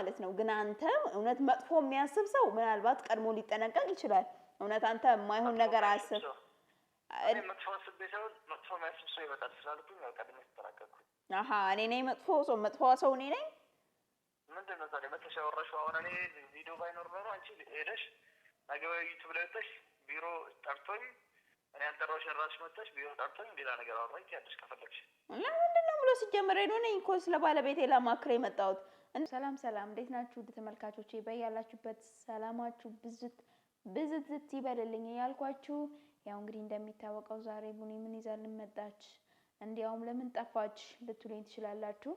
ማለት ነው። ግን አንተ እውነት መጥፎ የሚያስብ ሰው ምናልባት ቀድሞ ሊጠነቀቅ ይችላል። እውነት አንተ የማይሆን ነገር አስብ። እኔ መጥፎ አስቤ ሳይሆን መጥፎ የሚያስብ ሰው ይመጣል ስላልኩኝ ያው ቀድሜ ተጠናቀቅኩኝ። እኔ ነኝ መጥፎ ሰው እኔ ነኝ። ምንድን ነው ታዲያ መተሽ ያወራሽው? አሁን እኔ ቪዲዮ ባይኖር ኖሮ አንቺ ሄደሽ ነገ ዩቱብ ላይ ወጥተሽ ቢሮ ጠርቶኝ እኔ ያልጠራሁሽ እራስሽ መጥተሽ ቢሮ ጠርቶኝ ሌላ ነገር አወራኝ ትያለሽ ከፈለግሽ። ለምንድን ነው ብሎ ሲጀመር ሄዶ ነኝ እኮ ስለ ባለቤቴ ላማክር የመጣሁት። ሰላም እንዴት ናችሁ ውድ ተመልካቾቼ? በያላችሁበት ሰላማችሁ ብዝት ይበልልኝ እያልኳችሁ ያው እንግዲህ እንደሚታወቀው ዛሬ ቡኒ ምን ይዛልን መጣች፣ እንዲያውም ለምን ጠፋች ልትሉኝ ትችላላችሁ።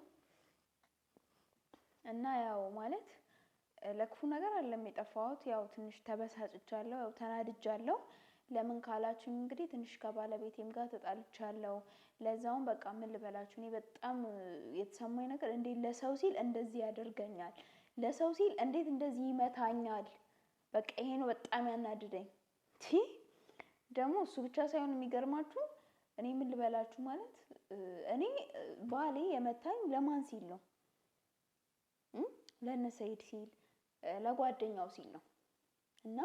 እና ያው ማለት ለክፉ ነገር አይደለም የጠፋሁት። ያው ትንሽ ተበሳጭቻለሁ፣ ያው ተናድጃለሁ። ለምን ካላችሁ እንግዲህ ትንሽ ከባለቤቴም ጋር ተጣልቻለሁ። ለዛውም በቃ ምን ልበላችሁ፣ እኔ በጣም የተሰማኝ ነገር እንዴት ለሰው ሲል እንደዚህ ያደርገኛል፣ ለሰው ሲል እንዴት እንደዚህ ይመታኛል። በቃ ይሄ ነው በጣም ያናድደኝ። ደግሞ እሱ ብቻ ሳይሆን የሚገርማችሁ እኔ ምን ልበላችሁ ማለት እኔ ባሌ የመታኝ ለማን ሲል ነው? ለነ ሰይድ ሲል ለጓደኛው ሲል ነው። እና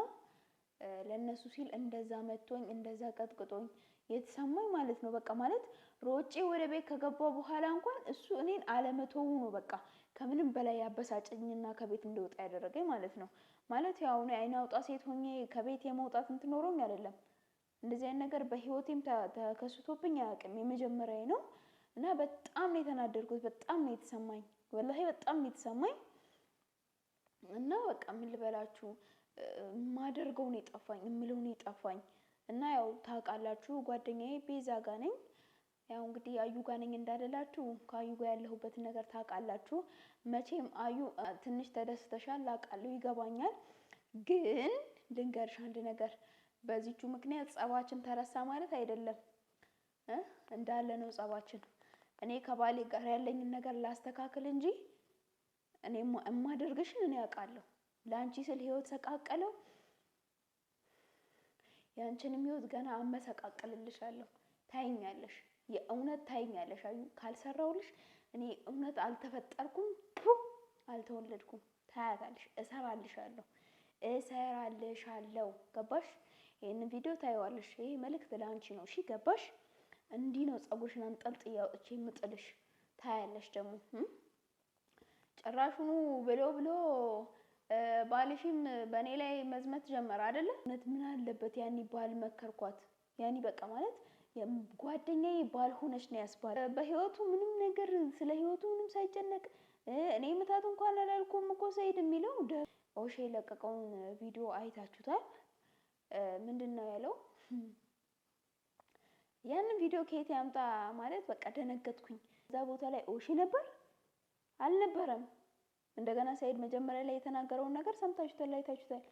ለነሱ ሲል እንደዛ መቶኝ እንደዛ ቀጥቅጦኝ የተሰማኝ ማለት ነው። በቃ ማለት ሮጬ ወደ ቤት ከገባው በኋላ እንኳን እሱ እኔን አለመተው ነው በቃ ከምንም በላይ ያበሳጨኝና ከቤት እንደወጣ ያደረገኝ ማለት ነው። ማለት ያው እኔ አይን አውጣ ሴት ሆኜ ከቤት የመውጣት እንትን ኖሮኝ አይደለም። እንደዚህ አይነት ነገር በህይወቴም ተከስቶብኝ አያውቅም፣ የመጀመሪያዬ ነው። እና በጣም ነው የተናደድኩት፣ በጣም ነው የተሰማኝ፣ ወላሂ በጣም ነው የተሰማኝ። እና በቃ ምን ልበላችሁ ማደርገው ነው የጠፋኝ፣ እምለው ነው የጠፋኝ። እና ያው ታውቃላችሁ ጓደኛዬ ቤዛ ጋር ነኝ። ያው እንግዲህ አዩ ጋር ነኝ እንዳልላችሁ ከአዩ ጋር ያለሁበትን ነገር ታውቃላችሁ። መቼም አዩ ትንሽ ተደስተሻል አውቃለሁ፣ ይገባኛል። ግን ልንገርሽ አንድ ነገር፣ በዚቹ ምክንያት ጸባችን ተረሳ ማለት አይደለም። እንዳለ ነው ጸባችን። እኔ ከባሌ ጋር ያለኝን ነገር ላስተካክል እንጂ እኔ እማደርግሽን እኔ አውቃለሁ። ለአንቺ ስል ህይወት ሰቃቀለው፣ ያንቺንም ህይወት ገና አመሰቃቀልልሻለሁ። ታይኛለሽ፣ የእውነት ታይኛለሽ። አዩ ካልሰራውልሽ እኔ እውነት አልተፈጠርኩም፣ አልተወለድኩም። ታያታለሽ፣ እሰራልሻለሁ። ገባሽ? ይሄን ቪዲዮ ታይዋለሽ። ይሄ መልእክት ለአንቺ ነው። እሺ ገባሽ? እንዲህ ነው ጸጉርሽን አንጠልጥዬ አውጥቼ የምጥልሽ። ታያለሽ ደግሞ ጭራሹኑ ብሎ ባልሽም በእኔ ላይ መዝመት ጀመረ አይደለ? እውነት ምን አለበት ያኔ ባል መከርኳት። ያኔ በቃ ማለት ጓደኛዬ ባልሆነች ነው ያስባል። በህይወቱ ምንም ነገር ስለ ህይወቱ ምንም ሳይጨነቅ እኔ ምታት እንኳን አላልኩም እኮ ሰይድ የሚለው ኦሼ የለቀቀውን ቪዲዮ አይታችሁታል። ምንድን ነው ያለው? ያንን ቪዲዮ ከየት ያምጣ ማለት በቃ ደነገጥኩኝ። እዛ ቦታ ላይ ኦሼ ነበር አልነበረም? እንደገና ሰይድ መጀመሪያ ላይ የተናገረውን ነገር ሰምታችሁታል፣ አይታችሁታል።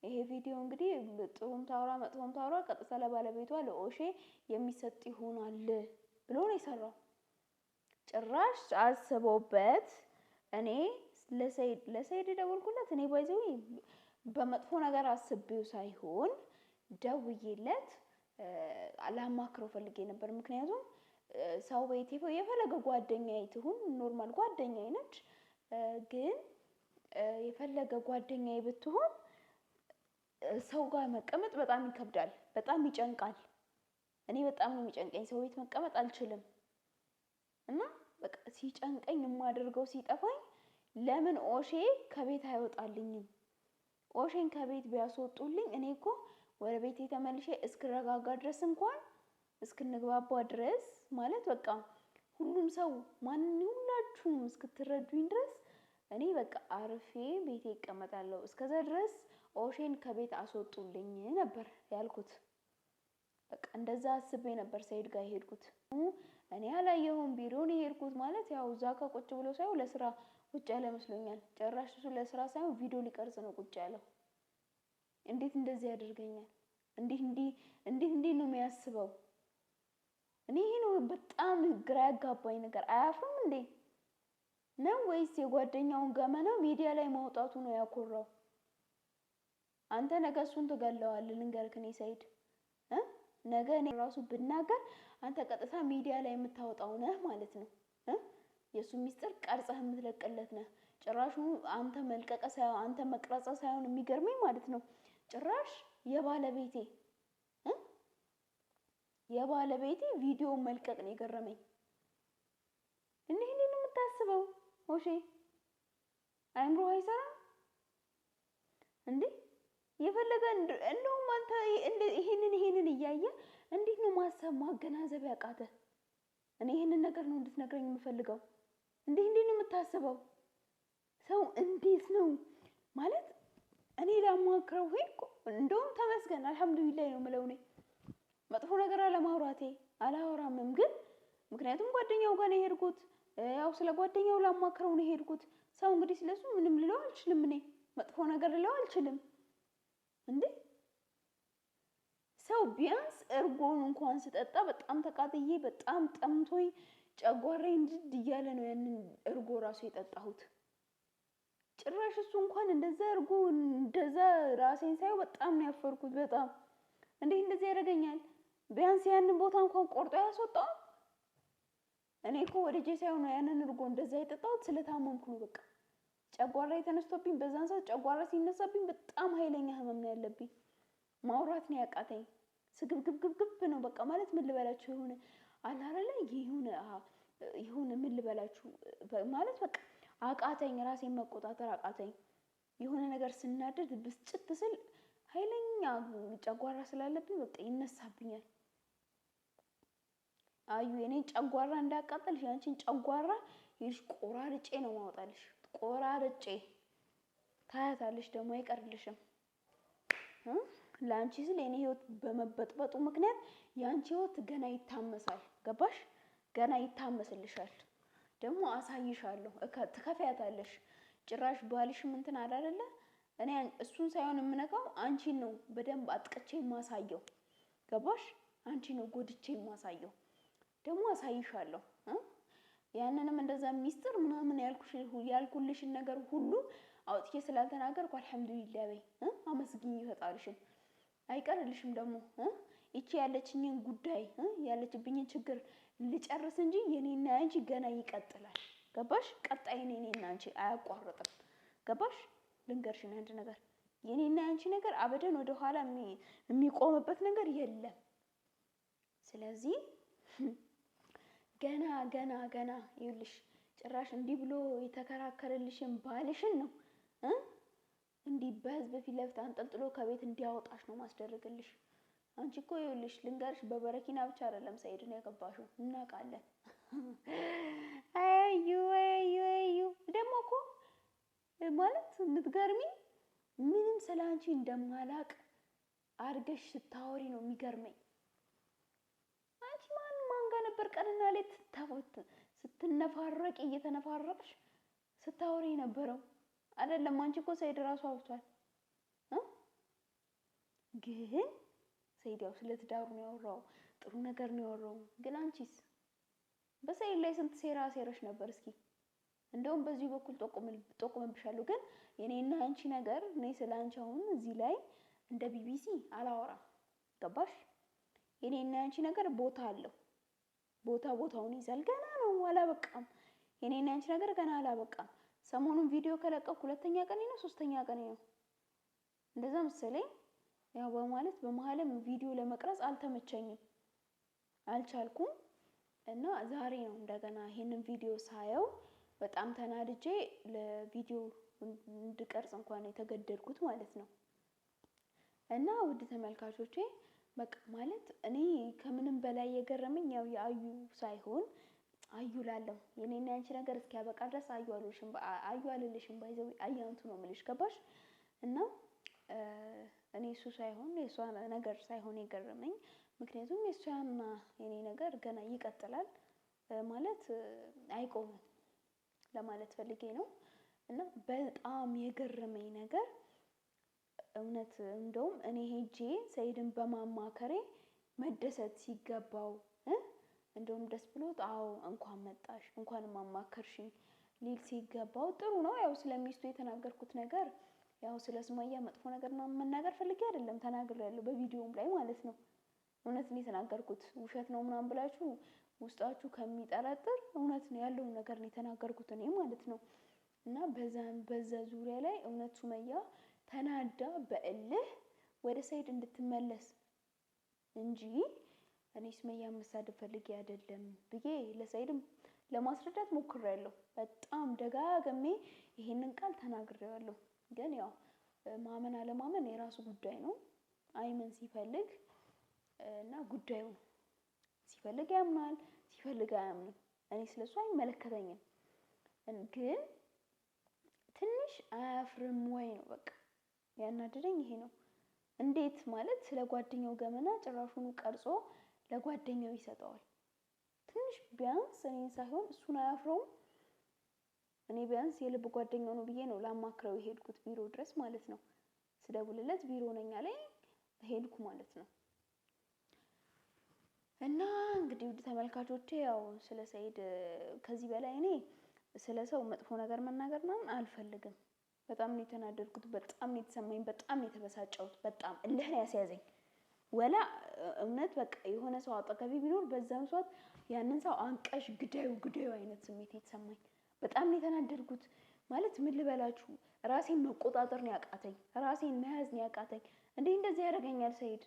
ይሄ ቪዲዮ እንግዲህ ጥሩም ታውራ መጥፎም ታውራ ቀጥታ ለባለቤቷ ለኦሼ የሚሰጥ ይሆናል ብሎ ነው የሰራው። ጭራሽ አስቦበት እኔ ለሰይድ ደወልኩለት። እኔ ባይዘው በመጥፎ ነገር አስቤው ሳይሆን ደውዬለት አላማክረው ፈልጌ ነበር። ምክንያቱም ሰው ቤት የፈለገ ጓደኛዬ ትሁን ኖርማል ጓደኛዬ ነች፣ ግን የፈለገ ጓደኛዬ ብትሆን ሰው ጋር መቀመጥ በጣም ይከብዳል፣ በጣም ይጨንቃል። እኔ በጣም ነው የሚጨንቀኝ፣ ሰው ቤት መቀመጥ አልችልም። እና በቃ ሲጨንቀኝ የማደርገው ሲጠፋኝ ለምን ኦሼ ከቤት አይወጣልኝም? ኦሼን ከቤት ቢያስወጡልኝ እኔ እኮ ወደ ቤቴ ተመልሼ እስክረጋጋ ድረስ እንኳን እስክንግባባ ድረስ ማለት በቃ ሁሉም ሰው ሁላችሁም እስክትረዱኝ ድረስ እኔ በቃ አርፌ ቤቴ እቀመጣለሁ። እስከዛ ድረስ ኦሼን ከቤት አስወጡልኝ ነበር ያልኩት። በቃ እንደዛ አስቤ ነበር ሰይድ ጋር የሄድኩት። እኔ አላየሁም፣ ቢሮ ነው የሄድኩት። ማለት ያው እዛ ጋር ቁጭ ብሎ ሳይሆን ለስራ ቁጭ ያለ መስሎኛል። ጭራሽ እሱ ለስራ ሳይሆን ቪዲዮ ሊቀርጽ ነው ቁጭ ያለው። እንዴት እንደዚህ ያደርገኛል? እንዴት ነው የሚያስበው? እኔ ይሄ ነው በጣም ግራ ያጋባኝ ነገር። አያፍርም እንዴ ነው ወይስ የጓደኛውን ገመና ሚዲያ ላይ ማውጣቱ ነው ያኮራው? አንተ ነገ እሱን ትገለዋለህ። ልንገርህ እኔ ሰይድ ነገ እኔ ራሱ ብናገር አንተ ቀጥታ ሚዲያ ላይ የምታወጣው ነህ ማለት ነው። የሱ ሚስጥር ቀርጸህ የምትለቅለት ነህ። ጭራሹ አንተ መልቀቀ ሳይሆን አንተ መቅረጸ ሳይሆን የሚገርመኝ ማለት ነው ጭራሽ የባለቤቴ ቪዲዮ መልቀቅ ነው የገረመኝ። እንዴ ነው የምታስበው? ኦሼ አይምሮ አይሰራም እንዴ? የፈለገ እንደውም አንተ ይሄንን እያየ እንዴት ነው ማሰብ ማገናዘብ ያቃተ? እኔ ይሄንን ነገር ነው እንድትነግረኝ የምፈልገው። እንዴ ነው የምታስበው? ሰው እንዴት ነው ማለት እኔ ላማክረው ሄድኩ። እንደውም ተመስገን አልሐምዱሊላህ ነው የምለው። እኔ መጥፎ ነገር አለማውራቴ አላወራምም፣ ግን ምክንያቱም ጓደኛው ጋር ነው የሄድኩት። ያው ስለ ጓደኛው ላማክረው ነው የሄድኩት። ሰው እንግዲህ ስለሱ ምንም ልለው አልችልም። እኔ መጥፎ ነገር ልለው አልችልም። እንዴ ሰው ቢያንስ እርጎን እንኳን ስጠጣ በጣም ተቃጥዬ በጣም ጠምቶኝ ጨጓራዬ እንድድ እያለ ነው ያንን እርጎ ራሱ የጠጣሁት። ጭራሽ እሱ እንኳን እንደዛ እርጎ እንደዛ ራሴን ሳይው በጣም ነው ያፈርኩት። በጣም እንዴ እንደዚህ ያደርገኛል? ቢያንስ ያንን ቦታ እንኳን ቆርጦ ያስወጣው። እኔ እኮ ወደጄ ሳይሆን ያንን እርጎ እንደዛ የጠጣሁት ስለታመምኩ ነው። በቃ ጨጓራዬ ተነስቶብኝ፣ በዛን ሰዓት ጨጓራ ሲነሳብኝ በጣም ኃይለኛ ህመም ነው ያለብኝ። ማውራት ነው ያቃተኝ። ስግብግብግብ ነው በቃ ማለት ምን ልበላችሁ የሆነ አላረለ ይሁን ምን ልበላችሁ ማለት በቃ አቃተኝ። ራሴን መቆጣጠር አቃተኝ። የሆነ ነገር ስናደድ ብስጭት ስል ኃይለኛ ጨጓራ ስላለብኝ በቃ ይነሳብኛል። አዩ የኔን ጨጓራ እንዳያቃጠልሽ ያንቺን ጨጓራ ይልሽ ቆራርጬ ነው ማውጣልሽ። ቆራርጬ ታያታለሽ፣ ደግሞ አይቀርልሽም። ለአንቺ ስል የኔ ህይወት በመበጥበጡ ምክንያት ያንቺ ህይወት ገና ይታመሳል። ገባሽ? ገና ይታመስልሻል። ደግሞ አሳይሻለሁ። ትከፍያታለሽ። ጭራሽ ባልሽም እንትን አይደለ? እኔ እሱን ሳይሆን የምነካው አንቺን ነው በደንብ አጥቅቼ የማሳየው። ገባሽ? አንቺ ነው ጎድቼ የማሳየው። ደግሞ አሳይሻለሁ። ያንንም እንደዛ ሚስጥር ምናምን ያልኩልሽን ነገር ሁሉ አውጥቼ ስላልተናገርኩ አልሐምዱሊላህ በይ። አመስግኝ ፈጣሪሽን። አይቀርልሽም ደግሞ ይቺ ያለችኝን ጉዳይ ያለችብኝን ችግር ልጨርስ እንጂ የኔና አንቺ ገና ይቀጥላል። ገባሽ? ቀጣይ የኔና አንቺ አያቋርጥም። ገባሽ? ልንገርሽን አንድ ነገር፣ የኔና አንቺ ነገር አበደን ወደ ኋላ የሚቆምበት ነገር የለም። ስለዚህ ገና ይኸውልሽ ጭራሽ እንዲህ ብሎ የተከራከረልሽን ባልሽን ነው እንዲህ በህዝብ ፊት ለፊት አንጠልጥሎ ከቤት እንዲያወጣሽ ነው ማስደረግልሽ። አንቺ እኮ ይኸውልሽ ልንገርሽ በበረኪና ብቻ አይደለም ሰይድን ያገባሽው፣ እናውቃለን። አዩ ደግሞ እኮ ማለት የምትገርሚ ምንም ስለ አንቺ እንደማላቅ አድርገሽ ስታወሪ ነው የሚገርመኝ። አንቺ ማን ጋር ነበር ቀንና ሌት ስትነፋረቂ እየተነፋረቅሽ ስታወሪ ነበረው? አይደለም አንቺ እኮ ሰይድ ራሱ አውጥቷል። ግን ሰይድ ያው ስለ ትዳሩ ነው ያወራው፣ ጥሩ ነገር ነው ያወራው። ግን አንቺስ በሰይድ ላይ ስንት ሴራ ሴረሽ ነበር? እስኪ እንደውም በዚህ በኩል ጠቁምብሻለሁ። ግን የኔና አንቺ ነገር እኔ ስለ አንቺ አሁን እዚህ ላይ እንደ ቢቢሲ አላወራም። ገባሽ? የኔና አንቺ ነገር ቦታ አለው። ቦታውን ይዛል። ገና ነው አላበቃም። የኔና አንቺ ነገር ገና አላበቃም። ሰሞኑን ቪዲዮ ከለቀኩ 2ኛ ቀኔ ነው 3ኛ ቀኔ ነው እንደዛ መሰለኝ። ያው በማለት በመሀልም ቪዲዮ ለመቅረጽ አልተመቸኝም፣ አልቻልኩም። እና ዛሬ ነው እንደገና ይሄንን ቪዲዮ ሳየው በጣም ተናድጄ ለቪዲዮ እንድቀርጽ እንኳን የተገደድኩት ማለት ነው። እና ውድ ተመልካቾቼ በቃ ማለት እኔ ከምንም በላይ የገረመኝ ያው የአዩ ሳይሆን አዩ ላለው የኔና ያንቺ ነገር እስኪያበቃ ድረስ አዩ አልልሽም ባይዘው አያንቱ ነው የምልሽ። ገባሽ? እና እኔ እሱ ሳይሆን የሷ ነገር ሳይሆን የገረመኝ ምክንያቱም የሷና የኔ ነገር ገና ይቀጥላል ማለት አይቆምም ለማለት ፈልጌ ነው። እና በጣም የገረመኝ ነገር እውነት እንደውም እኔ ሄጄ ሰይድን በማማከሬ መደሰት ሲገባው እንደውም ደስ ብሎት አዎ እንኳን መጣሽ እንኳን ማማከርሽኝ ሊል ሲገባው ጥሩ ነው። ያው ስለሚስቱ የተናገርኩት ነገር ያው ስለ ሱመያ መጥፎ ነገር መናገር ፈልጌ አይደለም፣ ተናግሬያለሁ በቪዲዮም ላይ ማለት ነው። እውነት ነው የተናገርኩት፣ ውሸት ነው ምናምን ብላችሁ ውስጣችሁ ከሚጠረጥር እውነት ነው ያለውን ነገር ነው የተናገርኩት እኔ ማለት ነው። እና በዛ ዙሪያ ላይ እውነት ሱመያ ተናዳ በእልህ ወደ ሰይድ እንድትመለስ እንጂ እኔ ሱመያ መሳደብ ፈልጌ አይደለም ብዬ ለሰይድም ለማስረዳት ሞክሬያለሁ። በጣም ደጋግሜ ይሄንን ቃል ተናግሬዋለሁ። ግን ያው ማመን አለማመን የራሱ ጉዳይ ነው። አይመን ሲፈልግ እና ጉዳዩ ሲፈልግ ያምናል፣ ሲፈልግ አያምንም። እኔ ስለሱ አይመለከተኝም። ግን ትንሽ አያፍርም ወይ ነው በቃ ያናደደኝ ይሄ ነው። እንዴት ማለት ስለ ጓደኛው ገመና ጭራሹኑ ቀርጾ ለጓደኛው ይሰጠዋል? ትንሽ ቢያንስ እኔን ሳይሆን እሱን አያፍረውም? እኔ ቢያንስ የልብ ጓደኛው ነው ብዬ ነው ላማክረው የሄድኩት ቢሮ ድረስ ማለት ነው። ስደውልለት ቢሮ ነኝ አለኝ፣ ሄድኩ ማለት ነው። እና እንግዲህ ውድ ተመልካቾቼ ያው ስለ ሰይድ ከዚህ በላይ እኔ ስለ ሰው መጥፎ ነገር መናገር ምናምን አልፈልግም። በጣም ነው የተናደድኩት፣ በጣም ነው የተሰማኝ፣ በጣም ነው የተበሳጨሁት። በጣም እልህ ነው ያስያዘኝ። ወላ እውነት በቃ የሆነ ሰው አጠገቢ ቢኖር በዛም ሰዓት ያንን ሰው አንቀሽ ግዳዩ አይነት ስሜት የተሰማኝ። በጣም ነው የተናደድኩት። ማለት ምን ልበላችሁ፣ ራሴን መቆጣጠር ነው ያቃተኝ፣ ራሴን መያዝ ነው ያቃተኝ። እንዴ እንደዚህ ያደርገኛል ሰይድ?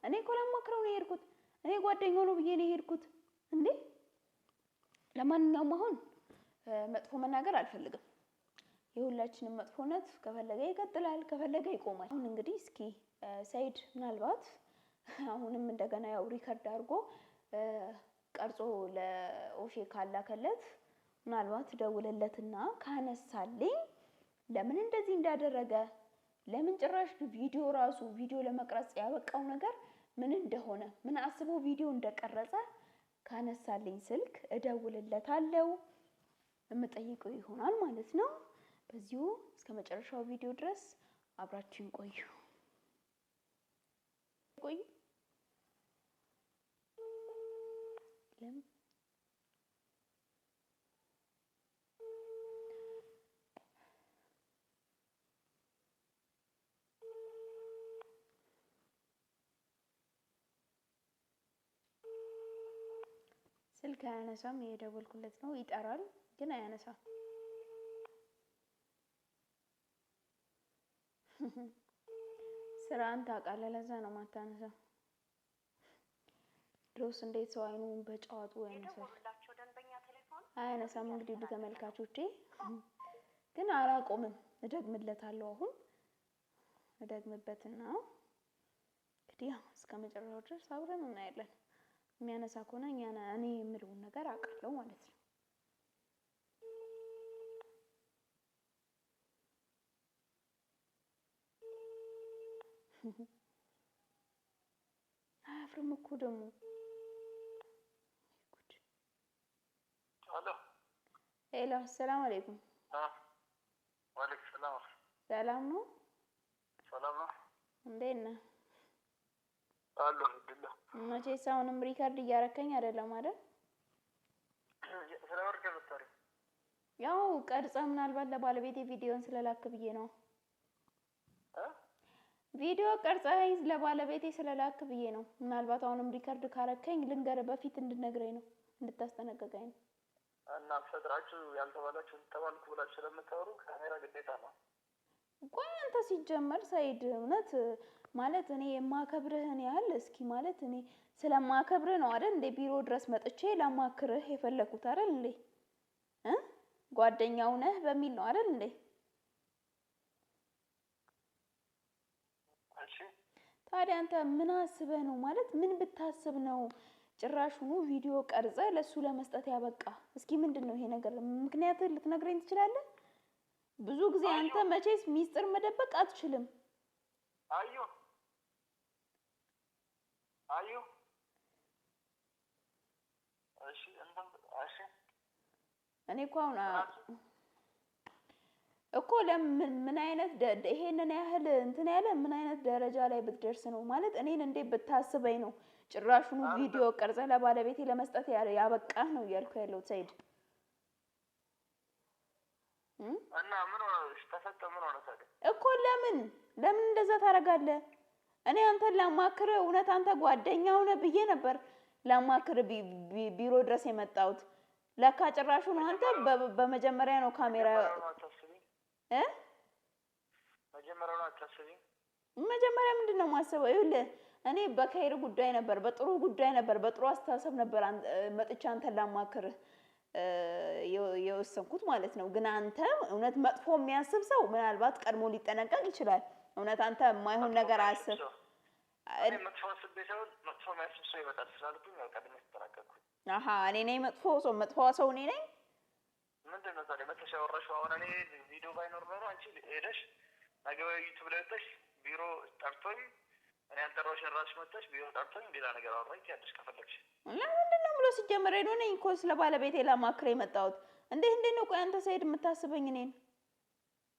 እኔ እኮ ላማክረው ነው የሄድኩት፣ እኔ ጓደኛው ነው ብዬ ነው የሄድኩት። እንዴ ለማንኛውም አሁን መጥፎ መናገር አልፈልግም። የሁላችንም መጥፎነት ከፈለገ ይቀጥላል፣ ከፈለገ ይቆማል። አሁን እንግዲህ እስኪ ሰይድ ምናልባት አሁንም እንደገና ያው ሪከርድ አድርጎ ቀርጾ ለኦሼ ካላከለት ምናልባት ደውለለትና ካነሳልኝ ለምን እንደዚህ እንዳደረገ ለምን ጭራሽ ቪዲዮ ለመቅረጽ ያበቃው ነገር ምን እንደሆነ ምን አስቦ ቪዲዮ እንደቀረጸ ካነሳልኝ ስልክ እደውልለታለሁ፣ የምጠይቀው ይሆናል ማለት ነው። በዚሁ እስከ መጨረሻው ቪዲዮ ድረስ አብራችሁን ቆዩ። ስልክ አያነሳም። የደወልኩለት ነው፣ ይጠራል ግን አያነሳም። ስራን ታውቃለህ፣ ለዛ ነው ማታነሳው። ድሮስ እንዴት ሰው አይኑን በጫዋቱ ያነሳል? አያነሳም። እንግዲህ ውድ ተመልካቾቼ ግን አላቆምም፣ እደግምለታለሁ። አሁን እደግምበትና እንግዲህ እስከ መጨረሻው ድረስ አብረን እናያለን። የሚያነሳ ከሆነ እኔ የምለውን ነገር አውቃለሁ ማለት ነው። አያፍርም እኮ ደግሞ። ሄሎ፣ ሰላም አለይኩም። ወአለይኩም ሰላም። ሰላም ነው? ሰላም ነው። እንዴት ነህ? አልሐምዱሊላህ። መቼስ አሁንም ሪከርድ እያረከኝ አይደለም አይደል? ስለወርቅ ነው። ያው ቀርጸ ምናልባት ለባለቤቴ ቪዲዮን ስለላክ ብዬ ነው። ቪዲዮ ቀርጸህ ለባለቤቴ ስለላክ ብዬ ነው። ምናልባት አሁንም ሪከርድ ካረከኝ ልንገር በፊት እንድነግረኝ ነው፣ እንድታስጠነቀቀኝ ነው። እና ፈጥራችሁ ያልተባላችሁ ተባልኩ ብላችሁ ስለምታወሩ ካሜራ ግዴታ ነው። ቆይ አንተ ሲጀመር ሰይድ እውነት ማለት እኔ የማከብርህን ያህል እስኪ ማለት እኔ ስለማከብርህ ነው አይደል እንዴ ቢሮ ድረስ መጥቼ ላማክርህ የፈለኩት አይደል እንዴ? ጓደኛው ነህ በሚል ነው አይደል እንዴ? ታዲያ አንተ ምን አስበህ ነው ማለት ምን ብታስብ ነው ጭራሹኑ ቪዲዮ ቀርጸ ለሱ ለመስጠት ያበቃ? እስኪ ምንድነው ይሄ ነገር? ምክንያቱም ልትነግረኝ ትችላለህ? ብዙ ጊዜ አንተ መቼስ ሚስጥር መደበቅ አትችልም። አዩ እሺ እኔ እኮ ለምን ምን አይነት ይሄንን ያህል እንትን ያለ ምን አይነት ደረጃ ላይ ብትደርስ ነው ማለት እኔን እንዴት ብታስበኝ ነው ጭራሹኑ ቪዲዮ ቀርጸ ለባለቤቴ ለመስጠት ያበቃህ ነው እያልኩ ያለው ሰይድ? እና ምን ሆነሽ ተፈጠ? ምን ሆነ ታዲያ እኮ ለምን እንደዛ ታደርጋለህ? እኔ አንተን ላማክር እውነት አንተ ጓደኛው ነህ ብዬ ነበር ላማክር ቢሮ ድረስ የመጣሁት። ለካ ጭራሹኑ አንተ በመጀመሪያ ነው ካሜራ እ መጀመሪያውን አታስቢ። መጀመሪያ ምንድን ነው የማስበው? ይኸውልህ እኔ በከይር ጉዳይ ነበር፣ በጥሩ ጉዳይ ነበር፣ በጥሩ አስተሳሰብ ነበር መጥቻ አንተን ላማክርህ የወሰንኩት ማለት ነው። ግን አንተ እውነት መጥፎ የሚያስብ ሰው ምናልባት ቀድሞ ሊጠነቀቅ ይችላል። እውነት አንተ የማይሆን ነገር አስብ። እኔ መጥፎ አስቤ ሳይሆን መጥፎ የሚያስብ ሰው ይመጣል ስላልኩኝ ያው ቀድሜ ተጠናቀቅኩኝ። አሀ እኔ ነኝ መጥፎ ሰው እኔ ነኝ። ምንድን ነው ታዲያ መተሽ ያወራሽው? አሁን እኔ ቪዲዮ ባይኖር ኖሮ አንቺ ሄደሽ ነገ ዩቱብ ላይ ወጥተሽ ቢሮ ጠርቶኝ እኔ ያልጠራሁሽን እራስሽ መጥተሽ ቢሮ ጠርቶኝ ሌላ ነገር አወራኝ ትያለሽ ከፈለግሽ። ለምንድን ነው ብሎ ሲጀመር ሄዶ ነኝ እኮ ስለ ባለቤቴ ላማክር የመጣሁት። እንዴት ነው ቆይ አንተ ሰይድ የምታስበኝ እኔን?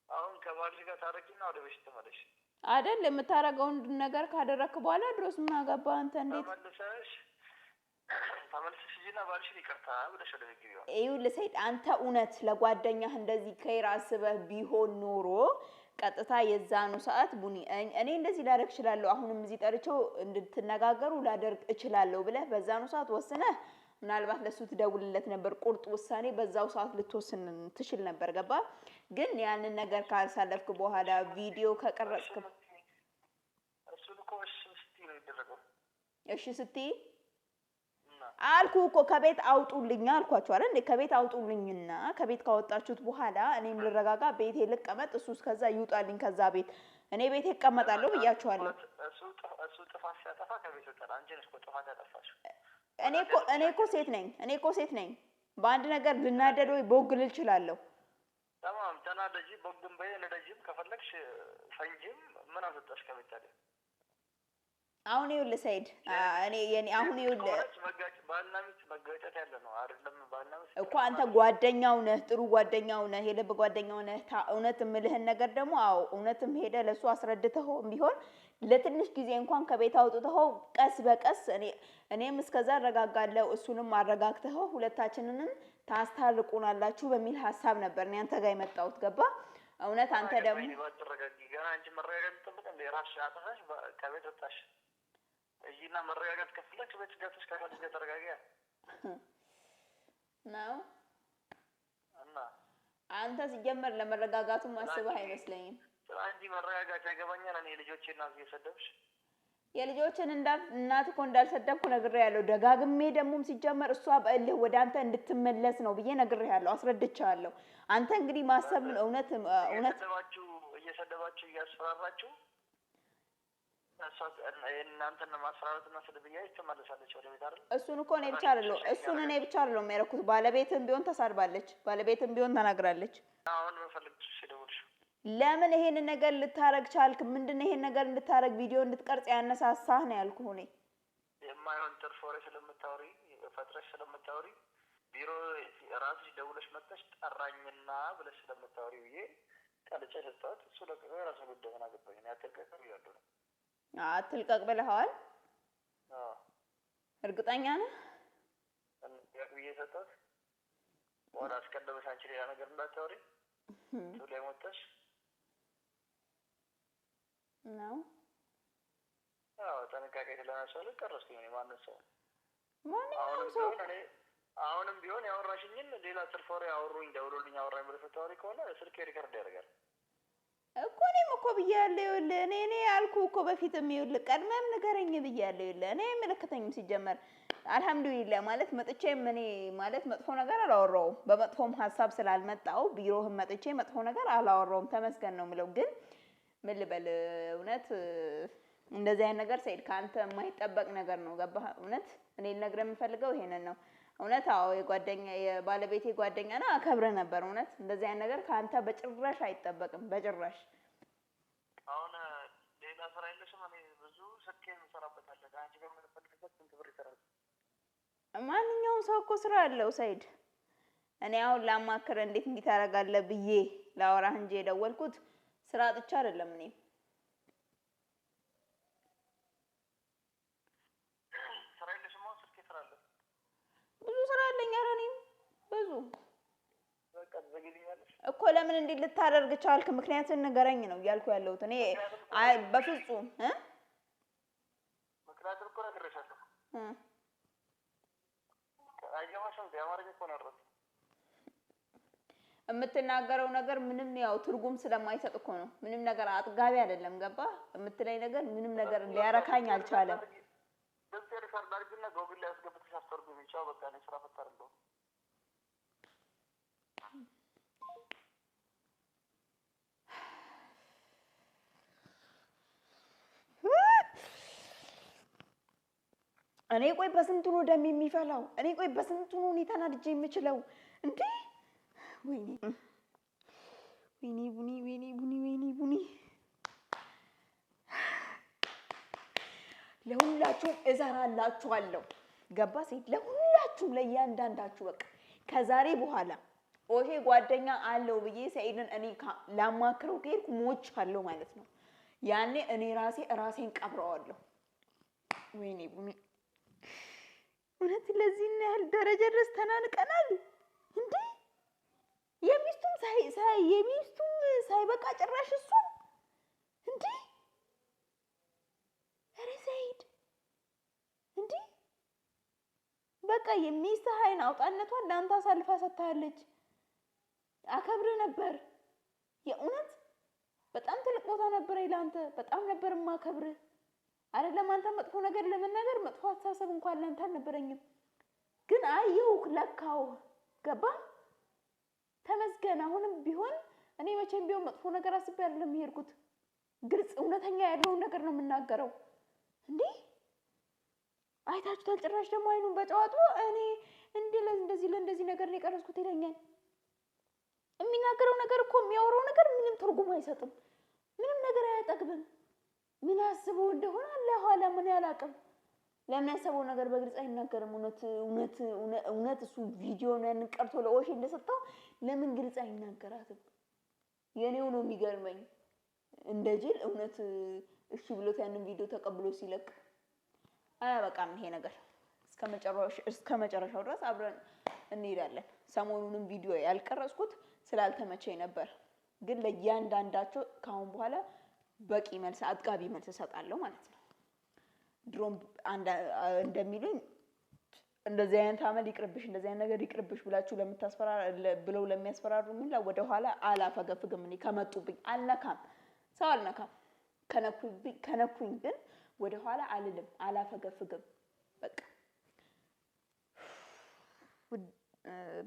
አሁን ከባልሽ ጋር ታረቂና ወደ ቤትሽ ተመለሽ አይደል? የምታረገውን ነገር ካደረክ በኋላ ድሮስ ምን አገባህ አንተ? እንዴት ተመልሰሽ ሂጂና ባልሽን ይቅርታ ብለሽ ወደ ቤት ግቢ። ይኸውልህ ሰይድ አንተ እውነት ለጓደኛህ እንደዚህ ከይር አስበህ ቢሆን ኖሮ ቀጥታ የዛኑ ሰዓት ቡኒ እኔ እንደዚህ ላደርግ እችላለሁ፣ አሁንም እዚህ ጠርቼው እንድትነጋገሩ ላደርግ እችላለሁ ብለህ በዛኑ ሰዓት ወስነህ ምናልባት ለሱ ትደውልለት ነበር። ቁርጥ ውሳኔ በዛው ሰዓት ልትወስን ትችል ነበር። ገባ? ግን ያንን ነገር ካሳለፍክ በኋላ ቪዲዮ ከቀረጽክ እሱን እኮ እሺ ስትይ ነው የሚደረገው። እሺ ስትይ አልኩህ እኮ ከቤት አውጡልኝ አልኳችሁ አይደል እንዴ? ከቤት አውጡልኝና ከቤት ካወጣችሁት በኋላ እኔም ልረጋጋ፣ ቤቴ ልቀመጥ፣ እሱ እስከዛ ይውጣልኝ ከዛ ቤት፣ እኔ ቤቴ እቀመጣለሁ ብያችኋለሁ። እሱ ጥፋት ሲያጠፋ ከቤት ወጣል። አንቺ ነሽ እኮ ጥፋት ያጠፋሽ። እኔ እኮ ሴት ነኝ። በአንድ ነገር ልናደድ ወይ ቦግ ልል እችላለሁ። ተማም ተናደጂ፣ ቦግም በይ፣ ነደጂም ከፈለግሽ ፈንጂም ምን አሰጣሽ ከቤት ታዲያ? አሁን ይኸውልህ ሰይድ አሁን ይኸውልህ ባልና ሚስት መጋጨት ያለ ነው አይደለም? ባልና ሚስት እኮ አንተ ጓደኛው ነህ፣ ጥሩ ጓደኛው ነህ፣ የልብ ጓደኛው ነህ። እውነት የምልህን ነገር ደግሞ አዎ እውነትም ሄደህ ለእሱ አስረድተኸው ቢሆን ለትንሽ ጊዜ እንኳን ከቤት አውጥተኸው ቀስ በቀስ እኔም እስከዛ አረጋጋለሁ፣ እሱንም አረጋግተኸው ሁለታችንንም ታስታርቁናላችሁ በሚል ሀሳብ ነበር እኔ አንተ ጋር የመጣሁት። ገባ? እውነት አንተ ደግሞ ገና አንቺ መረጋጋት ትጠብቅ እንደ ራስሽ አጥፋሽ ከቤት ወጣሽ እዚህና መረጋጋት ከፍለሽ ቤት ገብተሽ ከራስሽ ጋር ተረጋጊያ ነው። እና አንተ ሲጀመር ለመረጋጋቱም አስበህ አይመስለኝም። አንቺ መረጋጋት ያገባኛል። እኔ ልጆቼን እናት እየሰደብሽ የልጆችን እናት እኮ እንዳልሰደብኩ ነግሬሃለሁ። ደጋግሜ ደግሞም ሲጀመር እሷ በእልህ ወደ አንተ እንድትመለስ ነው ብዬ ነግሬሃለሁ፣ አስረድቻለሁ። አንተ እንግዲህ ማሰብ እውነት እየሰደባችሁ እያስፈራራችሁ እናንተን ማስፈራራትና ስድብ እያየች ትመለሳለች ወደ ቤት አይደል? እሱን እኔ ብቻ አይደለሁም ያደረኩት። ባለቤትም ቢሆን ተሳድባለች፣ ባለቤትም ቢሆን ተናግራለች። አሁን በፈልግሽ ደውልሽ ለምን ይሄን ነገር ልታረግ ቻልክ? ምንድነው ይሄን ነገር እንድታረግ ቪዲዮ እንድትቀርጽ ያነሳሳህ ነው ያልኩህ። እኔ የማይሆን ትርፍ ወሬ ስለምታወሪ ፈጥረሽ ስለምታወሪ ቢሮ ራስሽ ደውለሽ መጥተሽ ጠራኝና ብለሽ ስለምታወሪ ብዬ ቀልጬ ሰጠሁት። እሱ ለራሱ ጉዳይ ሆና ገባኝ። አትልቀቅ ብያለሁ ነው። አትልቀቅ ብለኸዋል? እርግጠኛ ነህ? ብዬ ሰጠሁት። ወደ አስቀድመሽ አንቺ ሌላ ነገር እንዳታወሪ እሱ ላይ ሞተሽ ነው። አዎ ጥንቃቄ ስለማያስፈልግ ቀረስኩኝ። ማንም ሰው አሁንም ቢሆን ያወራሽኝን ሌላ ትርፍ ወሬ አወሩኝ ደውሎልኝ አወራኝ ብለሽ ስታወሪ ከሆነ ስልክ ሪከርድ ያደርጋል እኮ። እኔም እኮ ብያለሁ። ይኸውልህ እኔ አልኩህ እኮ በፊትም ይኸውልህ ቀድመም ንገረኝ ብያለሁ። ይኸውልህ እኔ አይመለከተኝም ሲጀመር። አልሐምዱሊላህ ማለት መጥቼም እኔ ማለት መጥፎ ነገር አላወራሁም። በመጥፎም ሀሳብ ስላልመጣሁ ቢሮህም መጥቼ መጥፎ ነገር አላወራሁም። ተመስገን ነው የምለው። ግን ምን ልበል እውነት እንደዚህ አይነት ነገር ሰይድ ከአንተ የማይጠበቅ ነገር ነው። ገባህ? እውነት እኔ ልነግርህ የምፈልገው ይሄንን ነው። እውነት አዎ የባለቤቴ ጓደኛ ነው፣ አከብረህ ነበር። እውነት እንደዚህ አይነት ነገር ከአንተ በጭራሽ አይጠበቅም፣ በጭራሽ። አሁን ሌላ ስራ የለሽም? እኔ ብዙ ስልክ የምሰራበት አለ። አንቺ በምንፈልግበት ስንት ብር ይሰራል? ማንኛውም ሰው እኮ ስራ አለው ሰይድ። እኔ አሁን ላማክር እንዴት እንዲህ ታደርጋለህ ብዬ ላወራህ እንጂ የደወልኩት ስራ አጥቼ አይደለም። እኔ ስራ የለሽም? አሁን ስልክ ይሰራል። ብዙ ስራ አለኝ። ኧረ እኔም ብዙ በቃ ትዘግይልኛለሽ እኮ። ለምን እንዲህ ልታደርግ ቻልክ? ምክንያቱም ንገረኝ ነው እያልኩ ያለሁት እኔ። በፍጹም ምክንያቱም እኮ ነግሬሻለሁ። አይገባሽም? አማርኛ እኮ ነው ያወራሁት። የምትናገረው ነገር ምንም ያው ትርጉም ስለማይሰጥ እኮ ነው። ምንም ነገር አጥጋቢ አይደለም። ገባ የምትለኝ ነገር ምንም ነገር ሊያረካኝ አልቻለም። ዶክተር ካርዳርግና ጎግል ላይ አስገብተሽ አስተርጉሚ። ቻው በቃ ነው ስራ ፈታረለው። እኔ ቆይ በስንቱ ነው ደም የሚፈላው? እኔ ቆይ በስንቱ ነው እኔ ተናድጄ የምችለው እንዴ? ወይኔ ወይኔ ቡኒ ወይኔ ቡኒ ወይኔ ቡኒ። ለሁላችሁም እዘራላችኋለሁ። ገባ ሴት? ለሁላችሁም ለእያንዳንዳችሁ በቃ ከዛሬ በኋላ ኦሄ ጓደኛ አለው ብዬ ሰኢድን እኔ ላማክረው ከሄድኩ ሞቻለሁ ማለት ነው። ያኔ እኔ ራሴን ቀብረዋለሁ። ወይኔ ቡኒ እውነት ለዚህ ያህል ደረጃ ድረስ ተናንቀናል እንዴ? የሚስቱም ሳይበቃ ጭራሽ እሱ እንዴ? ኧረ ሰኢድ እንዴ በቃ የሚስትህ አይን አውጣነቷን ለአንተ አሳልፋ ሰጥታለች። አከብር ነበር የእውነት በጣም ትልቅ ቦታ ነበር ለአንተ። በጣም ነበር ማከብር አይደለም አንተ መጥፎ ነገር ለመናገር መጥፎ አስተሳሰብ እንኳን ለአንተ አልነበረኝም። ግን አየሁ ለካው ገባ ተመስገን። አሁንም ቢሆን እኔ መቼም ቢሆን መጥፎ ነገር አስቤ አይደለም የሄድኩት። ግልጽ እውነተኛ ያለውን ነገር ነው የምናገረው እንዴ? አይታችሁታል። ጭራሽ ደግሞ አይኑን በጨዋቱ እኔ እንደዚህ ነገር ነው የቀረስኩት ይለኛል። የሚናገረው ነገር እኮ የሚያወራው ነገር ምንም ትርጉም አይሰጥም። ምንም ነገር አያጠግብም። ምን ያስበው እንደሆነ አላህ ኋላ ምን ያላቅም። ለምን ያሰበው ነገር በግልጽ አይናገርም። እውነት እሱ ቪዲዮን ያን ቀርቶ ለኦሽ እንደሰጠው ለምን ግልጽ አይናገራትም? የኔው ነው የሚገርመኝ። እንደ ጅል እውነት እሺ ብሎት ያንን ቪዲዮ ተቀብሎ ሲለቅ አያበቃም ይሄ ነገር። እስከ መጨረሻው ድረስ አብረን እንሄዳለን። ሰሞኑንም ቪዲዮ ያልቀረጽኩት ስላልተመቸኝ ነበር። ግን ለእያንዳንዳቸው ካሁን በኋላ በቂ መልስ አጥጋቢ መልስ እሰጣለሁ ማለት ነው። ድሮም እንደሚሉኝ እንደዚህ አይነት አመል ይቅርብሽ፣ እንደዚህ አይነት ነገር ይቅርብሽ ብለው ለሚያስፈራሩ ምን ወደ ኋላ አላፈገፍግም። እኔ ከመጡብኝ አልነካም፣ ሰው አልነካም። ከነኩኝ ግን ወደ ኋላ አልልም፣ አላፈገፍግም። በቃ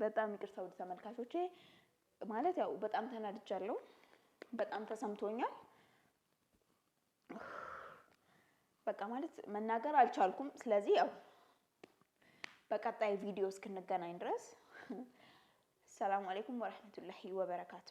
በጣም ይቅርታ ውድ ተመልካቾቼ። ማለት ያው በጣም ተናድጃለሁ፣ በጣም ተሰምቶኛል። በቃ ማለት መናገር አልቻልኩም። ስለዚህ ያው በቀጣይ ቪዲዮ እስክንገናኝ ድረስ ሰላም አለይኩም ወራህመቱላሂ ወበረካቱ።